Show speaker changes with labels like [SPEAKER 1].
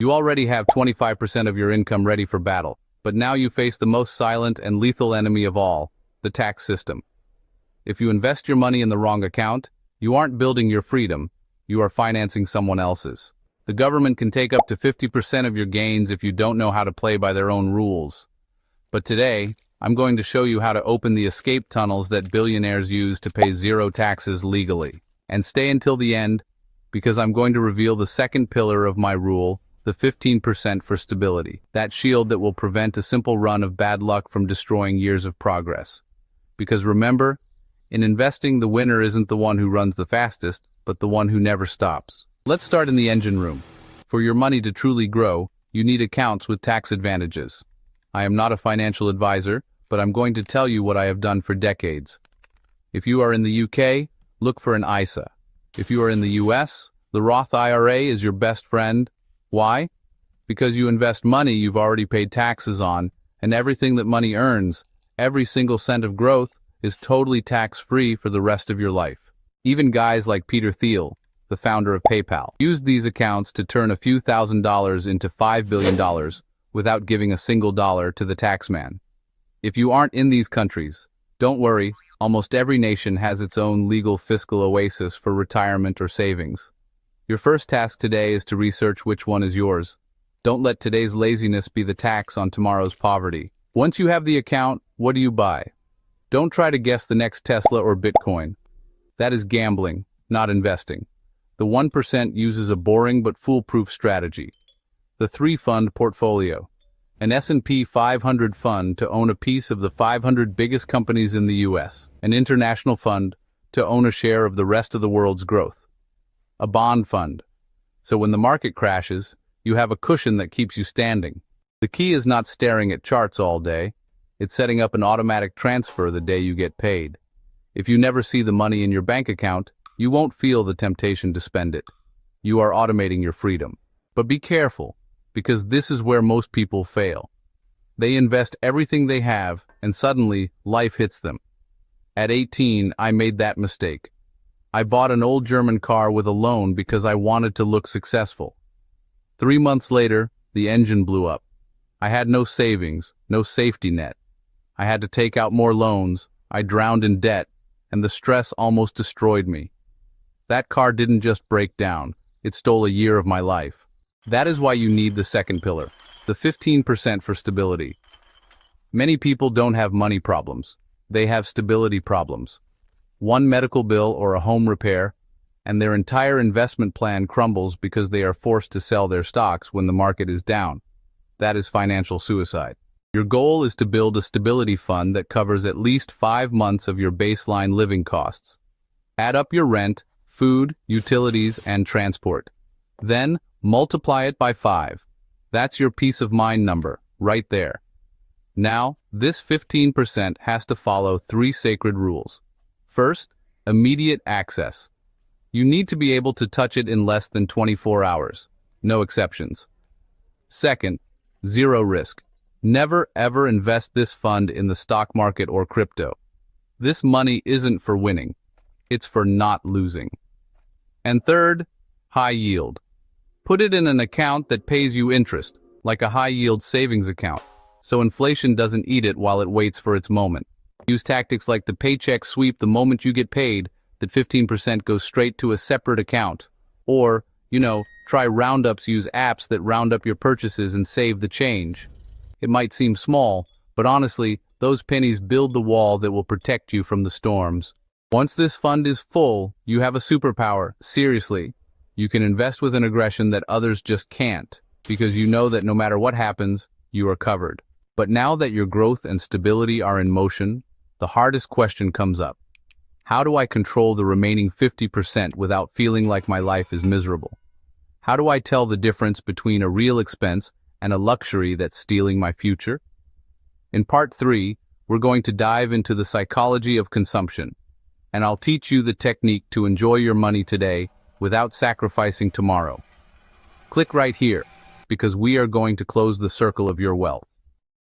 [SPEAKER 1] You already have 25% of your income ready for battle, but now you face the most silent and lethal enemy of all, the tax system. If you invest your money in the wrong account, you aren't building your freedom, you are financing someone else's. The government can take up to 50% of your gains if you don't know how to play by their own rules. But today, I'm going to show you how to open the escape tunnels that billionaires use to pay zero taxes legally. And stay until the end, because I'm going to reveal the second pillar of my rule, the 15% for stability, that shield that will prevent a simple run of bad luck from destroying years of progress. Because remember, in investing, the winner isn't the one who runs the fastest, but the one who never stops. Let's start in the engine room. For your money to truly grow, you need accounts with tax advantages. I am not a financial advisor, but I'm going to tell you what I have done for decades. If you are in the UK, look for an ISA. If you are in the US, the Roth IRA is your best friend. Why? Because you invest money you've already paid taxes on, and everything that money earns, every single cent of growth, is totally tax-free for the rest of your life. Even guys like Peter Thiel, the founder of PayPal, used these accounts to turn a few $1,000s into $5 billion without giving a single dollar to the taxman. If you aren't in these countries, don't worry, almost every nation has its own legal fiscal oasis for retirement or savings. Your first task today is to research which one is yours. Don't let today's laziness be the tax on tomorrow's poverty. Once you have the account, what do you buy? Don't try to guess the next Tesla or Bitcoin. That is gambling, not investing. The 1% uses a boring but foolproof strategy. The 3-fund portfolio. An S&P 500 fund to own a piece of the 500 biggest companies in the US. An international fund to own a share of the rest of the world's growth. A bond fund. So when the market crashes, you have a cushion that keeps you standing. The key is not staring at charts all day. It's setting up an automatic transfer the day you get paid. If you never see the money in your bank account, you won't feel the temptation to spend it. You are automating your freedom. But be careful, because this is where most people fail. They invest everything they have, and suddenly, life hits them. At 18, I made that mistake. I bought an old German car with a loan because I wanted to look successful. 3 months later, the engine blew up. I had no savings, no safety net. I had to take out more loans, I drowned in debt, and the stress almost destroyed me. That car didn't just break down, it stole a year of my life. That is why you need the second pillar, the 15% for stability. Many people don't have money problems, they have stability problems. One medical bill or a home repair, and their entire investment plan crumbles because they are forced to sell their stocks when the market is down. That is financial suicide. Your goal is to build a stability fund that covers at least 5 months of your baseline living costs. Add up your rent, food, utilities, and transport. Then, multiply it by 5. That's your peace of mind number, right there. Now, this 15% has to follow 3 sacred rules. First, immediate access. You need to be able to touch it in less than 24 hours. No exceptions. Second, zero risk. Never ever invest this fund in the stock market or crypto. This money isn't for winning. It's for not losing. And third, high yield. Put it in an account that pays you interest, like a high-yield savings account, so inflation doesn't eat it while it waits for its moment. Use tactics like the paycheck sweep the moment you get paid, that 15% goes straight to a separate account. Or, try roundups, use apps that round up your purchases and save the change. It might seem small, but honestly, those pennies build the wall that will protect you from the storms. Once this fund is full, you have a superpower, seriously. You can invest with an aggression that others just can't, because you know that no matter what happens, you are covered. But now that your growth and stability are in motion, the hardest question comes up. How do I control the remaining 50% without feeling like my life is miserable? How do I tell the difference between a real expense and a luxury that's stealing my future? In part 3, we're going to dive into the psychology of consumption, and I'll teach you the technique to enjoy your money today without sacrificing tomorrow. Click right here, because we are going to close the circle of your wealth.